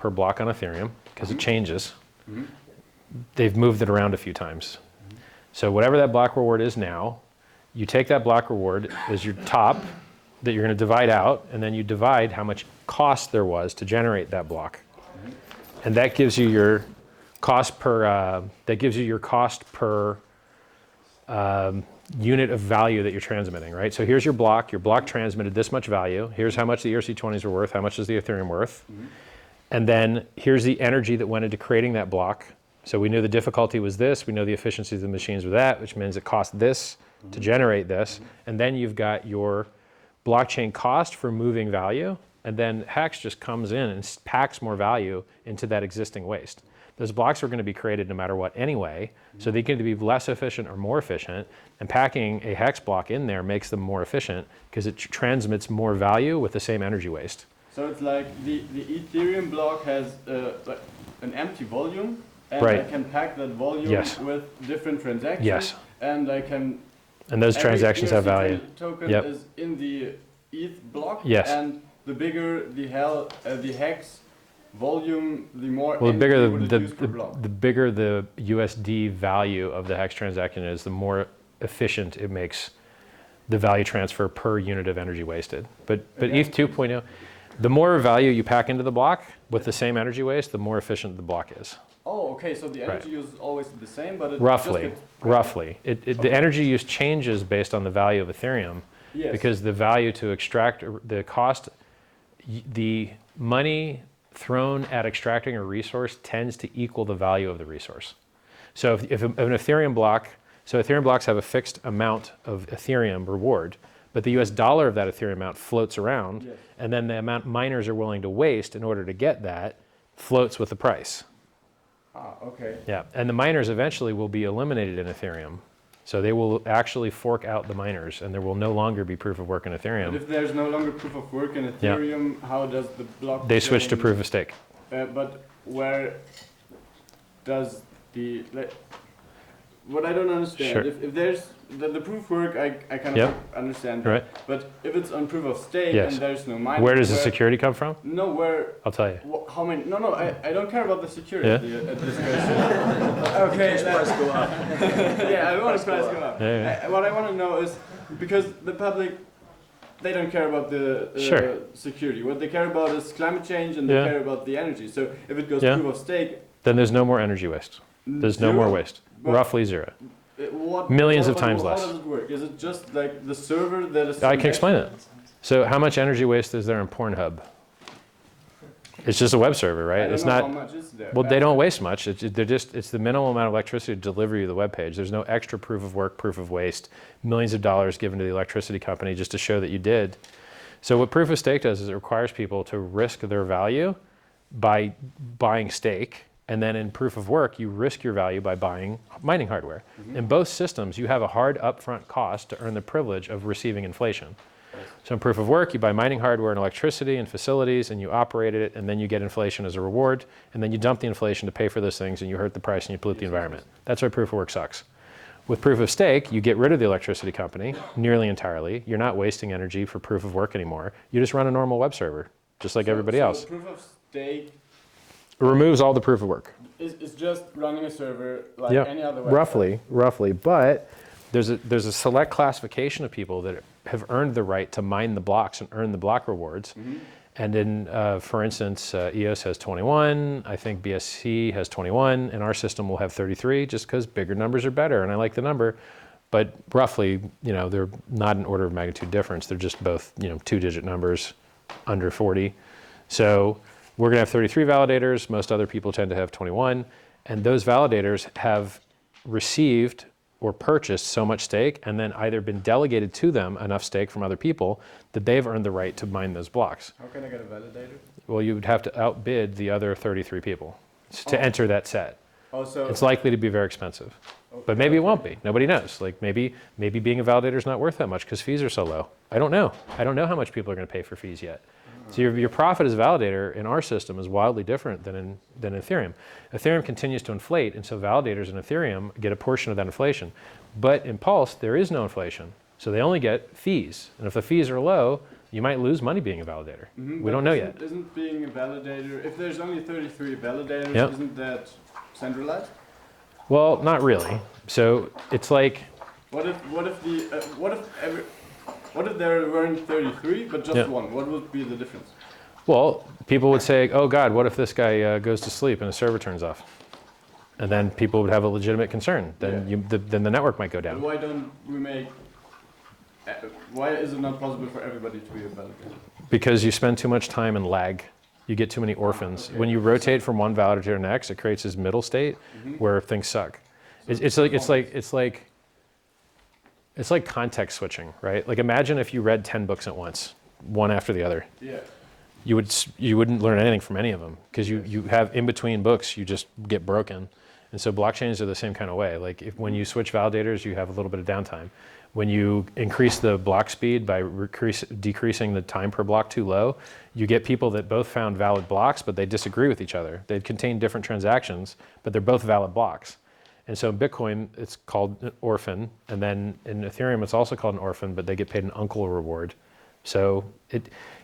per block on Ethereum because it changes. They've moved it around a few times. So whatever that block reward is now, you take that block reward as your top that you're going to divide out, and then you divide how much cost there was to generate that block. And that gives you your cost per, unit of value that you're transmitting, right? So here's your block transmitted this much value. Here's how much the ERC-20s are worth, how much is the Ethereum worth. And then here's the energy that went into creating that block. So we knew the difficulty was this, we know the efficiency of the machines were that, which means it cost this to generate this. And then you've got your blockchain cost for moving value, and then Hex just comes in and packs more value into that existing waste. Those blocks are going to be created no matter what anyway, so they can either be less efficient or more efficient, and packing a Hex block in there makes them more efficient because it transmits more value with the same energy waste. So it's like the Ethereum block has like an empty volume, and right. I can pack that volume yes. with different transactions, yes. and I can... And those transactions have value. Token yep. is in the ETH block, yes. and the bigger the Hex volume, the more well, the bigger the USD value of the Hex transaction is, the more efficient it makes the value transfer per unit of energy wasted. But ETH 2.0, the more value you pack into the block with the same energy waste, the more efficient the block is. Oh, okay. So the energy use is always the same, but it roughly. The energy use changes based on the value of Ethereum, yes. because the value to extract the cost, the money thrown at extracting a resource tends to equal the value of the resource. So if an Ethereum block, so Ethereum blocks have a fixed amount of Ethereum reward, but the US dollar of that Ethereum amount floats around, yes. and then the amount miners are willing to waste in order to get that floats with the price. Ah, okay. Yeah, and the miners eventually will be eliminated in Ethereum. So they will actually fork out the miners, and there will no longer be proof of work in Ethereum. But if there's no longer proof of work in Ethereum, yeah. how does the blockchain... They switch to proof of stake. But where does the... what I don't understand, sure. if there's... The proof of work, I kind of yep. understand. Right. But if it's on proof of stake yes. and there's no mining... Where does the security come from? No, where... I'll tell you. How many... No, I don't care about the security yeah. at this question. Okay, price go up. Yeah, I want the price go up. Yeah. What I want to know is, because the public, they don't care about the sure. security. What they care about is climate change, and they yeah. care about the energy. So if it goes yeah. proof of stake... Then there's no more energy waste. There's zero? no more waste. But roughly zero. Millions of times less. How does it work? Is it just like the server that is... I can explain it. So how much energy waste is there in Pornhub? It's just a web server, right? I don't it's know not. How much is there. Well, they don't waste much. It's the minimum amount of electricity to deliver you the web page. There's no extra proof of work, proof of waste, millions of dollars given to the electricity company just to show that you did. So what proof of stake does is it requires people to risk their value by buying stake. And then in proof of work, you risk your value by buying mining hardware. Mm-hmm. In both systems, you have a hard upfront cost to earn the privilege of receiving inflation. Yes. So in proof of work, you buy mining hardware and electricity and facilities, and you operate it, and then you get inflation as a reward, and then you dump the inflation to pay for those things, and you hurt the price and you pollute the environment. That's why proof of work sucks. With proof of stake, you get rid of the electricity company nearly entirely. You're not wasting energy for proof of work anymore. You just run a normal web server, just like everybody else. Proof of stake... It removes all the proof of work. It's just running a server like yep. any other website. Roughly. But there's a select classification of people that have earned the right to mine the blocks and earn the block rewards. Mm-hmm. And in, for instance, EOS has 21. I think BSC has 21, and our system will have 33, just because bigger numbers are better, and I like the number. But roughly, they're not an order of magnitude difference. They're just both, two-digit numbers under 40. So we're going to have 33 validators. Most other people tend to have 21. And those validators have received or purchased so much stake and then either been delegated to them enough stake from other people that they've earned the right to mine those blocks. How can I get a validator? Well, you would have to outbid the other 33 people to enter that set. Oh, so it's likely to be very expensive. Okay. But maybe it won't be. Nobody knows. Like maybe being a validator is not worth that much because fees are so low. I don't know. I don't know how much people are going to pay for fees yet. So your profit as a validator in our system is wildly different than in Ethereum. Ethereum continues to inflate, and so validators in Ethereum get a portion of that inflation. But in Pulse, there is no inflation, so they only get fees. And if the fees are low, You might lose money being a validator. Mhm, We don't know yet. Isn't being a validator, if there's only 33 validators, Yep. isn't that centralized? Well, not really. So it's like, What if there weren't 33 but just Yeah. one? What would be the difference? well, people would say, oh God, what if this guy goes to sleep and his server turns off? And then people would have a legitimate concern. Then Yeah. then the network might go But down. why don't we make? Why is it not possible for everybody to be a validator? Because you spend too much time in lag. You get too many orphans. Okay. When you rotate from one validator to the next, it creates this middle state where things suck. It's like context switching, right? Like imagine if you read 10 books at once, one after the other. Yeah. You wouldn't learn anything from any of them because you have in between books, you just get broken. And so blockchains are the same kind of way. Like when you switch validators, you have a little bit of downtime. When you increase the block speed by decreasing the time per block too low, you get people that both found valid blocks, but they disagree with each other. They contain different transactions, but they're both valid blocks. And so in Bitcoin, it's called an orphan. And then in Ethereum, it's also called an orphan, but they get paid an uncle reward. So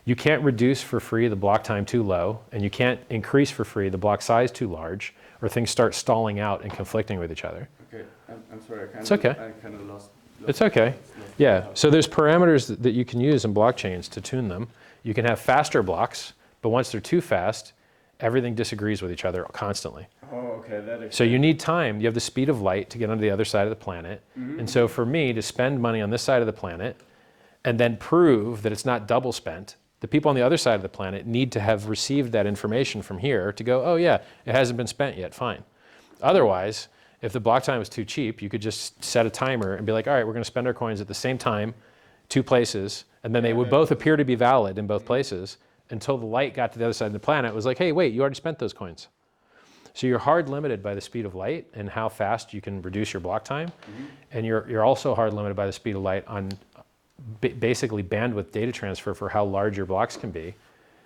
you can't reduce for free the block time too low, and you can't increase for free the block size too large, or things start stalling out and conflicting with each other. Okay. I'm sorry. It's okay. I kind of lost. It's okay. Yeah, so there's parameters that you can use in blockchains to tune them. You can have faster blocks, but once they're too fast, everything disagrees with each other constantly. Oh, okay. That explains. So you need time. You have the speed of light to get onto the other side of the planet. And so for me to spend money on this side of the planet and then prove that it's not double spent, the people on the other side of the planet need to have received that information from here to go, oh yeah, it hasn't been spent yet, fine. Otherwise, if the block time is too cheap, you could just set a timer and be like, all right, we're going to spend our coins at the same time, 2 places, and then they would both appear to be valid in both places until the light got to the other side of the planet. It was like, hey, wait, you already spent those coins. So you're hard limited by the speed of light and how fast you can reduce your block time. And you're also hard limited by the speed of light on basically bandwidth data transfer for how large your blocks can be.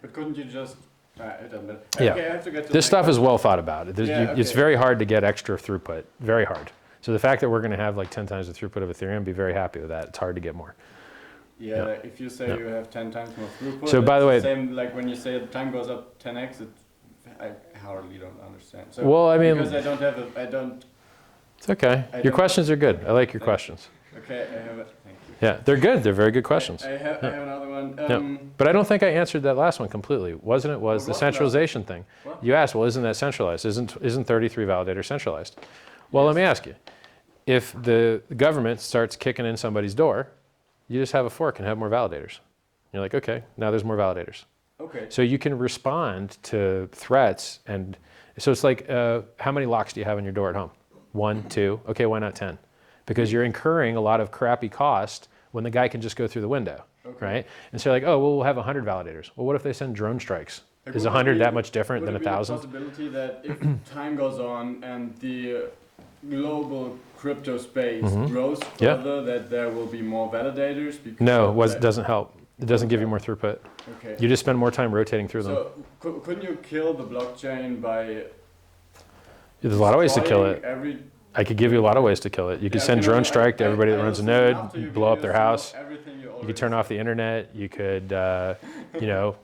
But couldn't you just? It doesn't matter. Yeah. Okay, I have to get to This the stuff next is well thought about. It's okay. very hard to get extra throughput, very hard. So the fact that we're going to have like 10 times the throughput of Ethereum, be very happy with that. It's hard to get more. Yeah, Yeah. like if you say you have 10 times more throughput, So by the way, same like when you say the time goes up 10x, I hardly don't understand. So well, I mean, because I don't have I don't. it's okay. I Your don't- questions are good. I like your questions. Okay, I have it. Thank you. Yeah, they're good. They're very good questions. I have another one. Yeah. But I don't think I answered that last one completely. Was the was the last centralization thing. What? You asked, well, isn't that centralized? Isn't 33 validators centralized? Well, let me ask you. If the government starts kicking in somebody's door, you just have a fork and have more validators. You're like, okay, now there's more validators. Okay. So you can respond to threats. And so it's like, how many locks do you have on your door at home? 1, 2, okay, why not 10? Because you're incurring a lot of crappy cost when the guy can just go through the window, right? And so you're like, oh, well, we'll have 100 validators. Well, what if they send drone strikes? Like, Is would 100 it be- that much different than Would it be the 1,000? possibility that if time goes on and the global crypto space grows Yeah. further, that there will be more validators? Because No, of it doesn't help. It doesn't give you more throughput. Okay. You just spend more time rotating through them. So couldn't you kill the blockchain by? There's a lot of ways to kill it. Every I could give you a lot of ways to kill it. You could send drone strike to everybody that runs a node, blow up their house. You could turn off the internet. You could, you know,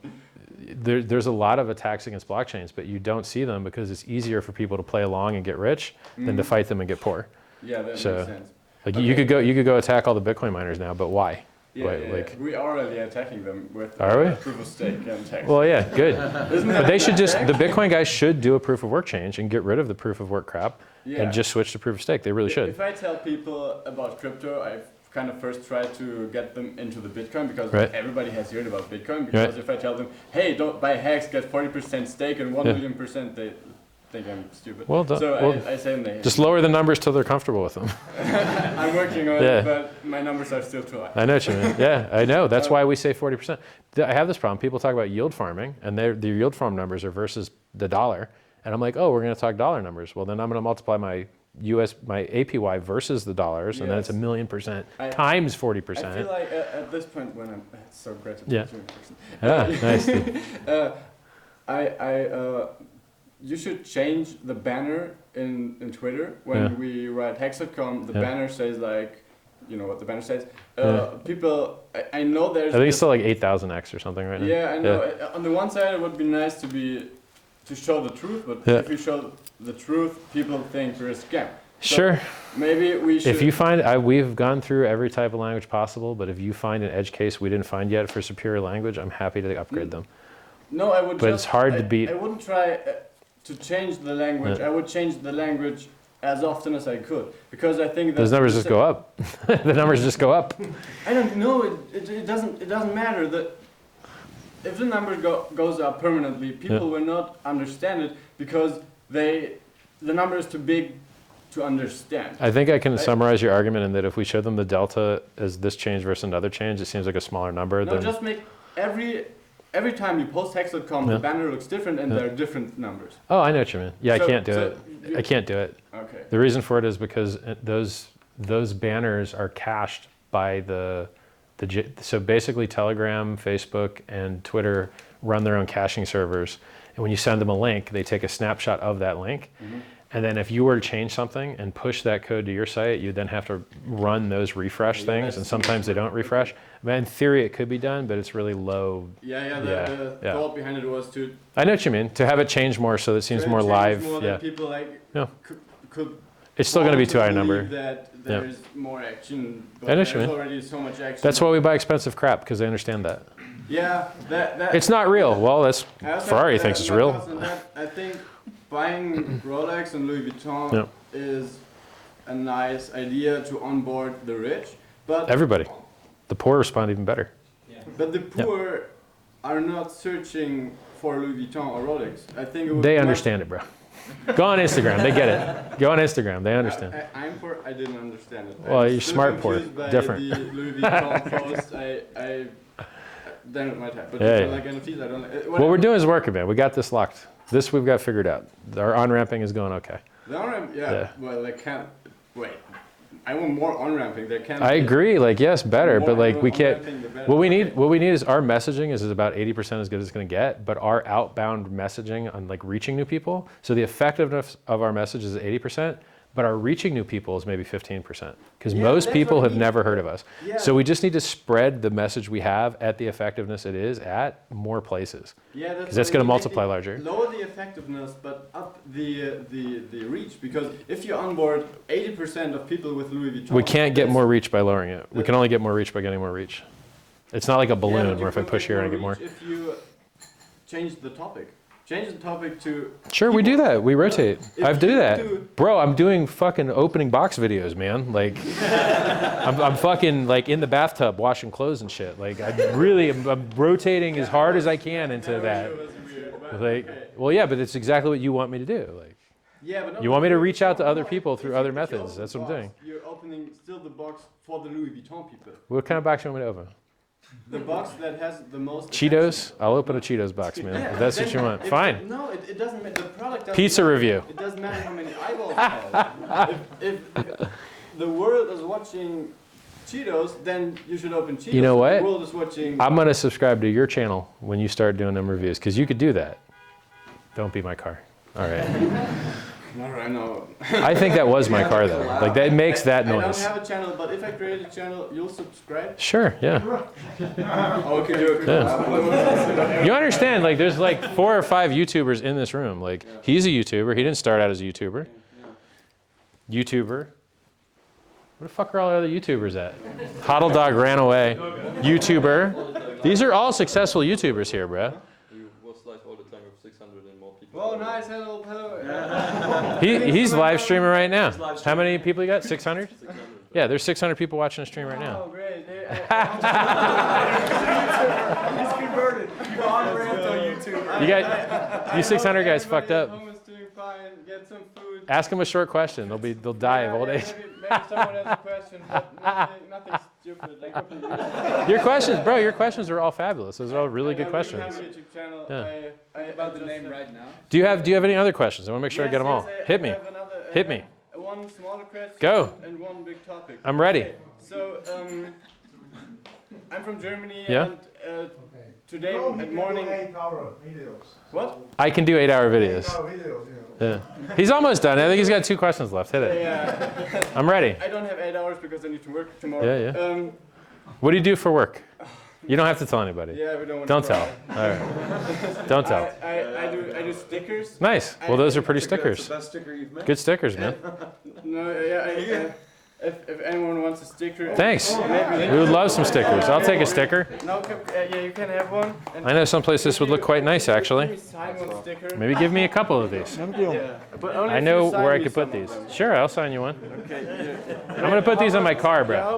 there's a lot of attacks against blockchains, but you don't see them because it's easier for people to play along and get rich than to fight them and get poor. Yeah, that So, makes sense. Like Okay. you could go attack all the Bitcoin miners now, but why? Like, we are already attacking them with Are we? proof of stake and tax. well, yeah, good. Isn't that But they should just, attack? the Bitcoin guys should do a proof of work change and get rid of the proof of work crap Yeah. and just switch to proof of stake. They really should. If I tell people about crypto, I kind of first try to get them into the Bitcoin because Right. everybody has heard about Bitcoin. Because Right. if I tell them, hey, don't buy hacks, get 40% stake and 1 Yeah. million %, they think I'm stupid. Well done. So Well, I say they Just lower the numbers till they're comfortable with them. I'm working on Yeah. it, but my numbers are still too high. I know what you mean. Yeah, I know. That's why we say 40%. I have this problem. People talk about yield farming, and the yield farm numbers are versus the dollar. And I'm like, oh, we're going to talk dollar numbers. Well, then I'm going to multiply my APY versus the dollars, and then it's Yes. 1,000,000% I- times I 40%. feel like at this point when I'm it's so great to Yeah. talk to you in person. Ah, nice. Dude. You should change the banner in Twitter when Yeah. we write hex.com. The Yeah. banner says like you know what the banner says. People, I know there's. I think it's still like 8,000x or something right now. Yeah, I know. On the one side, it would be nice to show the truth, but if you show the truth, people think we're a scam. So sure. maybe we should. If you find, we've gone through every type of language possible, but if you find an edge case we didn't find yet for superior language, I'm happy to upgrade them. No, I would. But it's hard to beat. I wouldn't try to change the language. I would change the language as often as I could, because I think that those numbers just go up. The numbers just go up. I don't know. It doesn't matter that if the number goes up permanently, people will not understand it because the number is too big to understand. I think I can summarize your argument in that if we show them the delta as this change versus another change, it seems like a smaller number. No, just make every time you post hex.com, the banner looks different and there are different numbers. Oh, I know what you mean. Yeah, I can't do it. I can't do it. Okay. The reason for it is because those banners are cached by so basically Telegram, Facebook, and Twitter run their own caching servers. And when you send them a link, they take a snapshot of that link. Mm-hmm. And then if you were to change something and push that code to your site, you then have to run those refresh things, and sometimes they don't refresh. I mean, in theory, it could be done, but it's really low. The thought behind it was to. I know what you mean. To have it change more so that it seems more live. More that people could. It's still going to be too high a number. That there's more action. But I know what you mean. Already so much action. That's why we buy expensive crap, because they understand that. Yeah, that. It's not real. Well, that's Ferrari thinks it's real. I think buying Rolex and Louis Vuitton is a nice idea to onboard the rich, but everybody, the poor respond even better. Yeah. But the poor are not searching for Louis Vuitton or Rolex. I think it would they understand it, bro. Go on Instagram, they get it. Go on Instagram, they understand. I'm poor. I didn't understand it. Well, you're smart poor, different. The Louis Vuitton post, then it might have. But like NFTs, I don't like. What we're doing is working, man. We got this locked. This we've got figured out. Our on-ramping is going okay. The on-ramp, well, they can't, wait. I want more on-ramping. They can't. I agree, like, yes, better, but like, we can't, what we need is our messaging is about 80% as good as it's gonna get, but our outbound messaging on like reaching new people, so the effectiveness of our message is 80%, but our reaching new people is maybe 15%, because most people have never heard of us. Yeah. So we just need to spread the message we have at the effectiveness it is at more places. Yeah, because that's going to multiply larger. Lower the effectiveness, but up the reach, because if you onboard 80% of people with Louis Vuitton, we can't get more reach by lowering it. We can only get more reach by getting more reach. It's not like a balloon where if I push here I get more. If you change the topic. Change the topic to. Sure, we do that. We rotate. I do that. Bro, I'm doing fucking opening box videos, man. Like, I'm fucking like in the bathtub washing clothes and shit. Like, I'm rotating as hard as I can into that. Like, well, yeah, but it's exactly what you want me to do. Like, you want me to reach out to other people through other methods. That's what I'm doing. You're opening still the box for the Louis Vuitton people. What kind of box do you want me to open? The box that has the most. Cheetos? I'll open a Cheetos box, man. If that's what you want. Fine. No, it doesn't matter. The product doesn't Pizza matter. review. It doesn't matter how many eyeballs it has. if the world is watching Cheetos, then you should open Cheetos. You know what? The world is watching. I'm going to subscribe to your channel when you start doing them reviews, because you could do that. Don't be my car. All right. I know. I think that was my car, though. Like, that makes that noise. I don't have a channel, but if I create a channel, you'll subscribe? Sure, yeah. Okay, Yeah. You understand, like, there's like 4 or 5 YouTubers in this room. Like, he's a YouTuber. He didn't start out as a YouTuber. YouTuber. Where the fuck are all the other YouTubers at? Hodl Dog ran away. YouTuber. These are all successful YouTubers here, bro. Oh, nice. Hello. He's live streaming right now. How many people you got? 600? Yeah, there's 600 people watching the stream right now. Oh, great. He's converted. You on-ramped on YouTube. You 600 guys fucked up. Homeless doing fine. Get some food. Ask them a short question. They'll die of old age. Maybe someone has a question, but nothing stupid. Like, your questions are all fabulous. Those are all really good questions. I have a YouTube channel. Yeah. About the name right now. Do you have any other questions? I want to make sure I get them all. Hit me. Hit me. One smaller question. Go. And one big topic. I'm ready. Okay. So, I'm from Germany. Yeah. And today at morning. 8-hour videos. What? I can do 8-hour videos. 8-hour videos, yeah. Yeah. He's almost done. I think he's got 2 questions left. Hit it. Yeah. I'm ready. I don't have 8 hours because I need to work tomorrow. Yeah, yeah. What do you do for work? You don't have to tell anybody. Yeah, we don't want Don't to tell. All right. Don't tell. I do stickers. Nice. Well, those are pretty That's stickers. the best sticker you've made. Good stickers, man. No, yeah. If anyone wants a sticker. Thanks. Maybe. We would love some stickers. I'll take a sticker. No, yeah, you can have one. And I know someplace this would look quite nice, actually. Maybe sign one sticker. Maybe give me a couple of these. Yeah, but only I if know you sign where I me could put some these. of them. Sure, I'll sign you one. Okay. I'm going to put these on my car, bro.